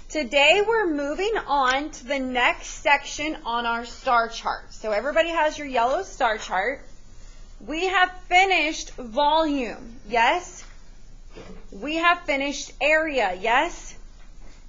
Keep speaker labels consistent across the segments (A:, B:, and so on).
A: Today we're moving on to the next section on our star chart. So everybody has your yellow star chart. We have finished volume, yes? We have finished area, yes?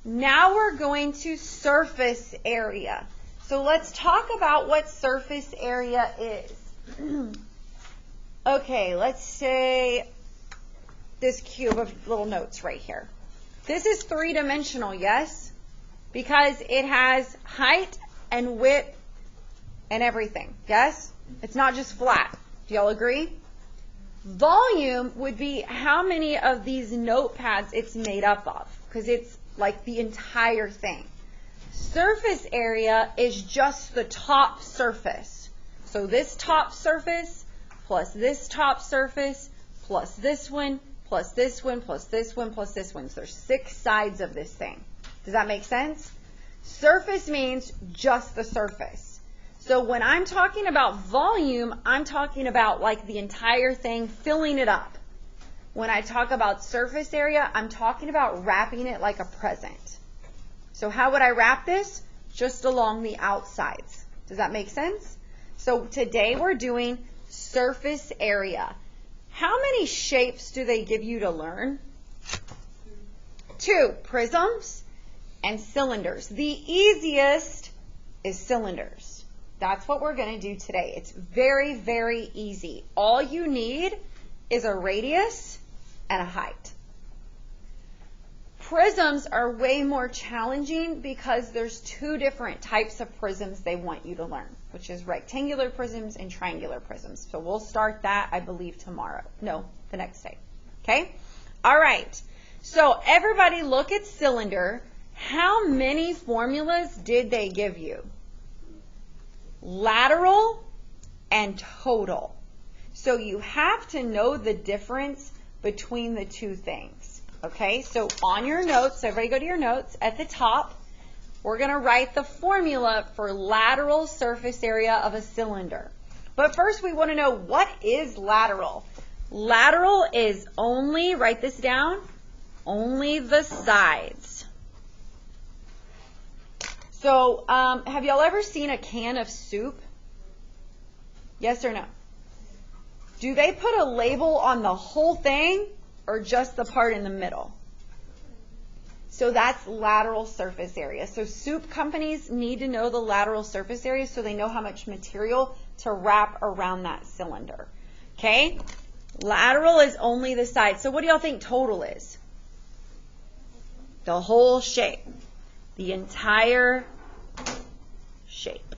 A: Now we're going to surface area. So let's talk about what surface area is. Okay, let's say this cube of little notes right here. This is three-dimensional, yes? Because it has height and width and everything, yes? It's not just flat. Do y'all agree? Volume would be how many of these notepads it's made up of, because it's like the entire thing. Surface area is just the top surface. So this top surface plus this top surface plus this one plus this one plus this one plus this one. So there's 6 sides of this thing. Does that make sense? Surface means just the surface. So when I'm talking about volume, I'm talking about like the entire thing, filling it up. When I talk about surface area, I'm talking about wrapping it like a present. So how would I wrap this? Just along the outsides. Does that make sense? So today we're doing surface area. How many shapes do they give you to learn? 2, prisms and cylinders. The easiest is cylinders. That's what we're going to do today. It's very, very easy. All you need is a radius and a height. Prisms are way more challenging because there's 2 different types of prisms they want you to learn, which is rectangular prisms and triangular prisms. So we'll start that, I believe, tomorrow. No, the next day. Okay? All right. So everybody look at cylinder. How many formulas did they give you? Lateral and total. So you have to know the difference between the 2 things. Okay, so on your notes, everybody go to your notes. At the top, we're going to write the formula for lateral surface area of a cylinder. But first we want to know, what is lateral? Lateral is only, write this down, only the sides. So have y'all ever seen a can of soup? Yes or no? Do they put a label on the whole thing or just the part in the middle? So that's lateral surface area. So soup companies need to know the lateral surface area so they know how much material to wrap around that cylinder. Okay? Lateral is only the side. So what do y'all think total is? The whole shape. The entire shape.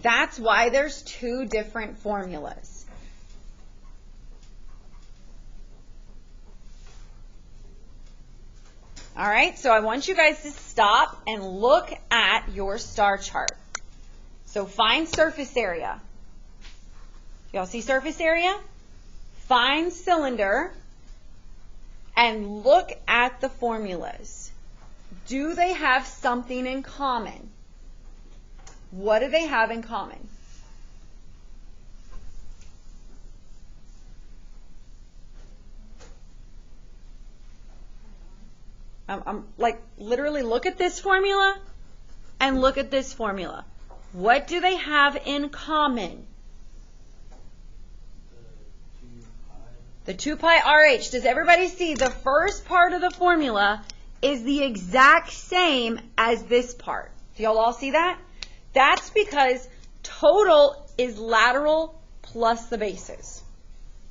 A: That's why there's 2 different formulas. All right, so I want you guys to stop and look at your star chart. So find surface area. Y'all see surface area? Find cylinder and look at the formulas. Do they have something in common? What do they have in common? I'm like, literally look at this formula and look at this formula. What do they have in common? The 2 pi RH. Does everybody see the first part of the formula is the exact same as this part? Do y'all all see that? That's because total is lateral plus the bases.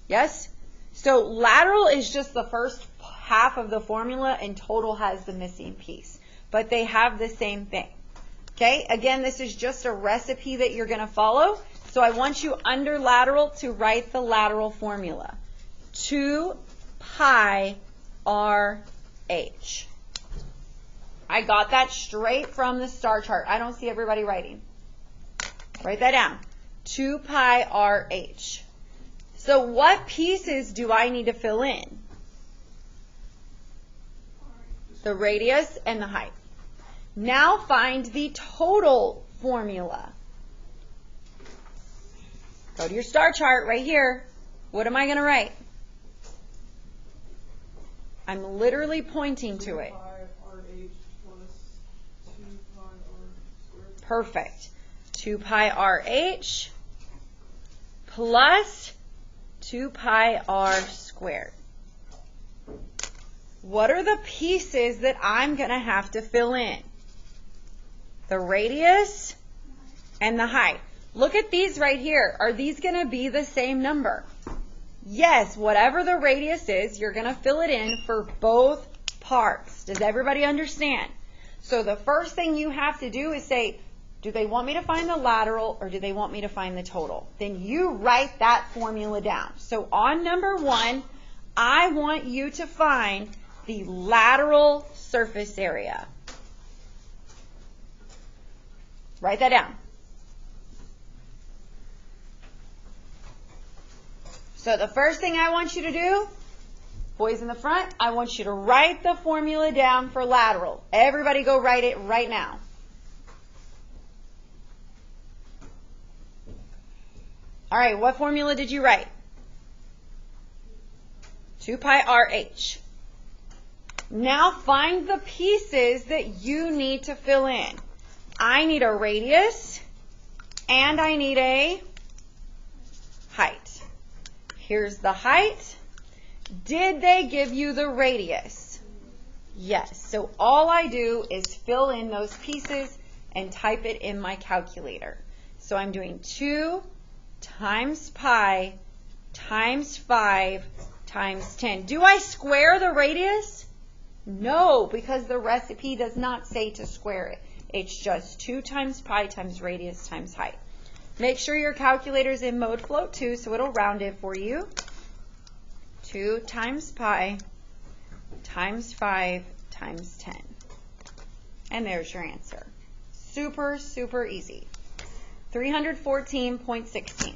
A: Yes? So lateral is just the first half of the formula and total has the missing piece. But they have the same thing. Okay? Again, this is just a recipe that you're going to follow. So I want you under lateral to write the lateral formula. 2 pi RH. I got that straight from the star chart. I don't see everybody writing. Write that down. 2 pi RH. So what pieces do I need to fill in? The radius and the height. Now find the total formula. Go to your star chart right here. What am I going to write? I'm literally pointing to it. Perfect. 2 pi RH plus 2 pi r squared. What are the pieces that I'm going to have to fill in? The radius and the height. Look at these right here. Are these going to be the same number? Yes, whatever the radius is, you're going to fill it in for both parts. Does everybody understand? So the first thing you have to do is say, do they want me to find the lateral or do they want me to find the total? Then you write that formula down. So on number 1, I want you to find the lateral surface area. Write that down. So the first thing I want you to do, boys in the front, I want you to write the formula down for lateral. Everybody go write it right now. All right, what formula did you write? 2 pi RH. Now find the pieces that you need to fill in. I need a radius and I need a height. Here's the height. Did they give you the radius? Yes. So all I do is fill in those pieces and type it in my calculator. So I'm doing 2 times pi times 5 times 10. Do I square the radius? No, because the recipe does not say to square it. It's just 2 times pi times radius times height. Make sure your calculator's in mode float too, so it'll round it for you. 2 times pi times 5 times 10. And there's your answer. Super, super easy. 314.16.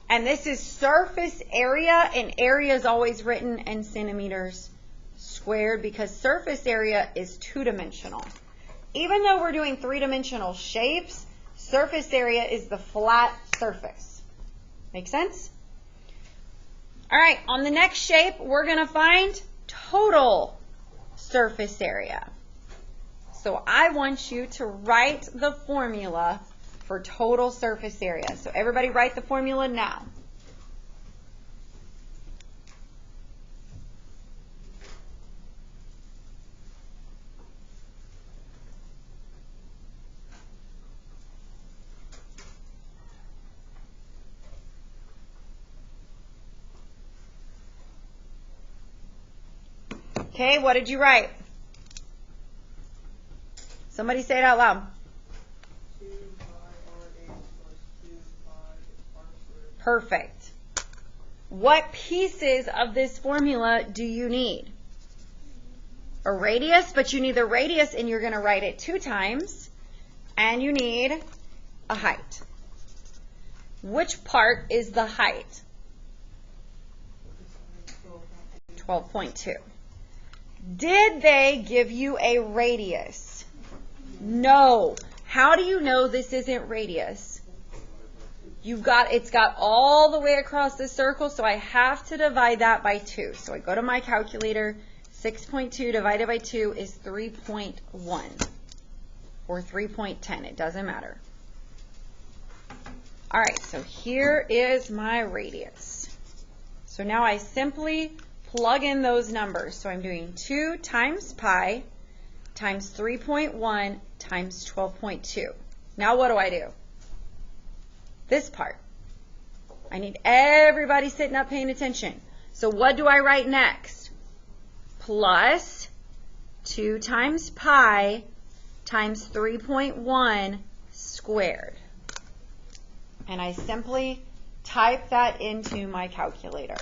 A: And this is surface area, and area is always written in centimeters squared because surface area is 2-dimensional. Even though we're doing 3-dimensional shapes, surface area is the flat surface. Make sense? All right, on the next shape, we're going to find total surface area. So I want you to write the formula for total surface area. So everybody write the formula now. Okay, what did you write? Somebody say it out loud. Perfect. What pieces of this formula do you need? A radius, but you need the radius and you're going to write it 2 times. And you need a height. Which part is the height? 12.2. Did they give you a radius? No. How do you know this isn't radius? It's got all the way across the circle, so I have to divide that by 2. So I go to my calculator. 6.2 divided by 2 is 3.1 or 3.10. It doesn't matter. All right, so here is my radius. So now I simply plug in those numbers. So I'm doing 2 times pi times 3.1 times 12.2. Now what do I do? This part. I need everybody sitting up paying attention. So what do I write next? Plus 2 times pi times 3.1 squared. And I simply type that into my calculator.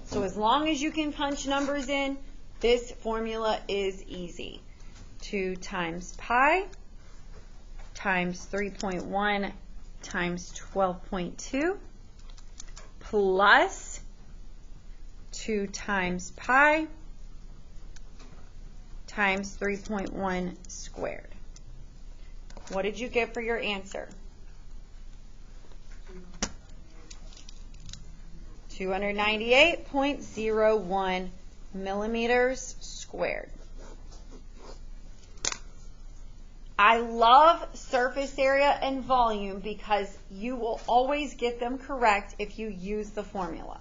A: So as long as you can punch numbers in, this formula is easy. 2 times pi times 3.1 times 12.2 plus 2 times pi times 3.1 squared. What did you get for your answer? 298.01 millimeters squared. I love surface area and volume because you will always get them correct if you use the formula.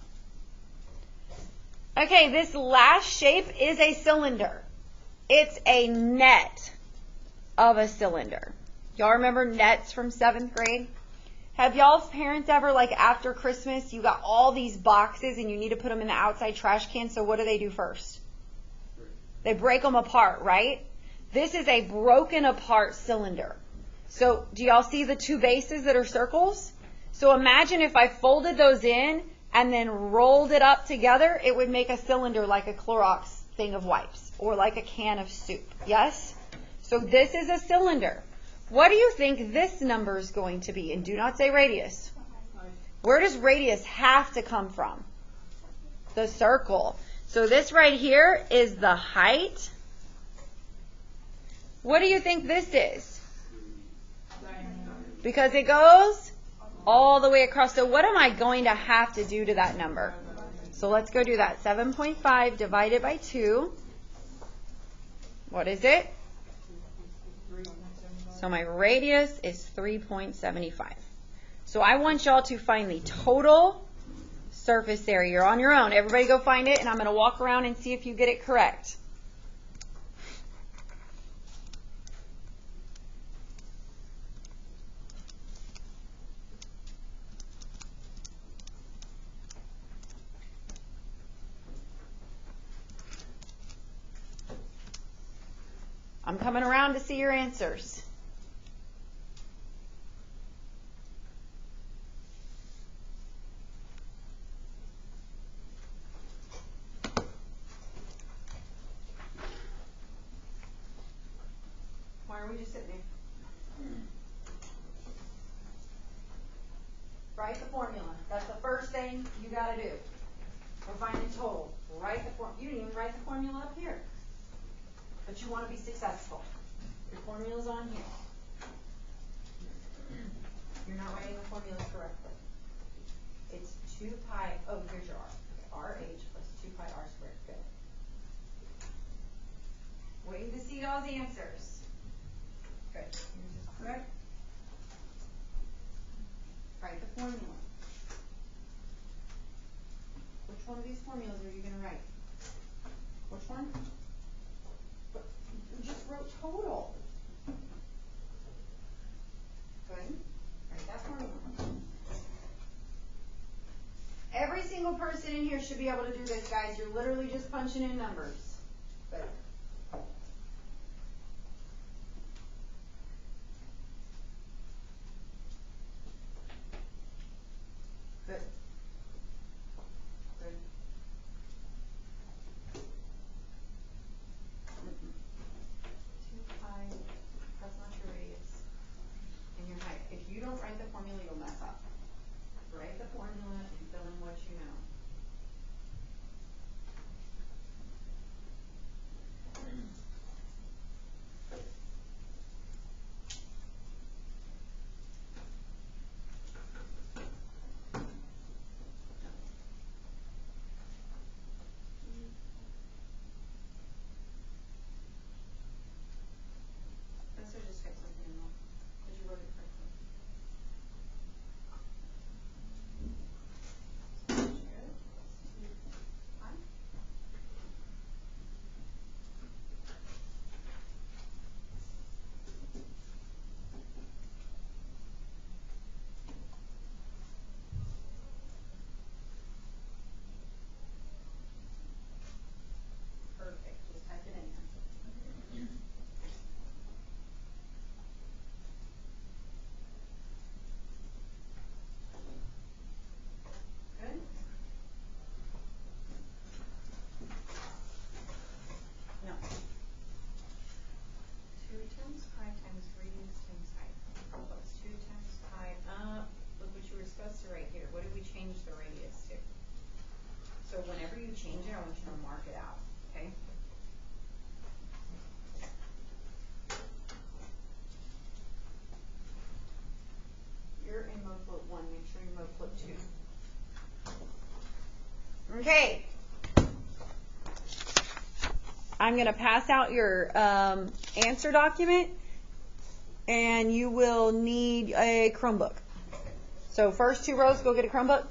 A: Okay, this last shape is a cylinder. It's a net of a cylinder. Y'all remember nets from 7th grade? Have y'all's parents ever, like after Christmas, you got all these boxes and you need to put them in the outside trash can, so what do first? They break them apart, right? This is a broken apart cylinder. So do y'all see the two bases that are circles? So imagine if I folded those in and then rolled it up together, it would make a cylinder like a Clorox thing of wipes or like a can of soup. Yes? So this is a cylinder. What do you think this number is going to be? And do not say radius. Where does radius have to come from? The circle. So this right here is the height. What do you think this is? Because it goes all the way across. So what am I going to have to do to that number? So let's go do that. 7.5 divided by 2. What is it? So my radius is 3.75. So I want y'all to find the total surface area. You're on your own. Everybody go find it, and I'm going to walk around and see if you get it correct. I'm coming around to see your answers. Why are we just sitting there? Write the formula. That's the first thing you got to do. We're finding total. Write the formula. You didn't even write the formula up here. But you want to be successful. Your formula's on here. You're not writing the formulas correctly. It's 2 pi, oh, here's your R. Okay, RH plus 2 pi R squared. Good. Waiting to see y'all's answers. Good. Yours is correct. Write the formula. Which one of these formulas are you going to write? Which one? You just wrote total. Good. Write that formula. Every single person in here should be able to do this, guys. You're literally just punching in numbers. Good. Good. Good. 2 pi, that's not your radius. And your height. If you don't write the formula, you'll mess up. Write the formula and fill in what you know. This will just fix something in wrong because you wrote it correctly. Perfect. Just type it in there. Good. No. 2 times pi times radius times height. Plus 2 times pi up. Look what you were supposed to write here. What did we change the radius to? So whenever you change it, I want you to mark it out. Okay? You're in mode flip 1. Make sure you're mode flip 2. Okay. I'm going to pass out your answer document, and you will need a Chromebook. So first 2 rows, go get a Chromebook.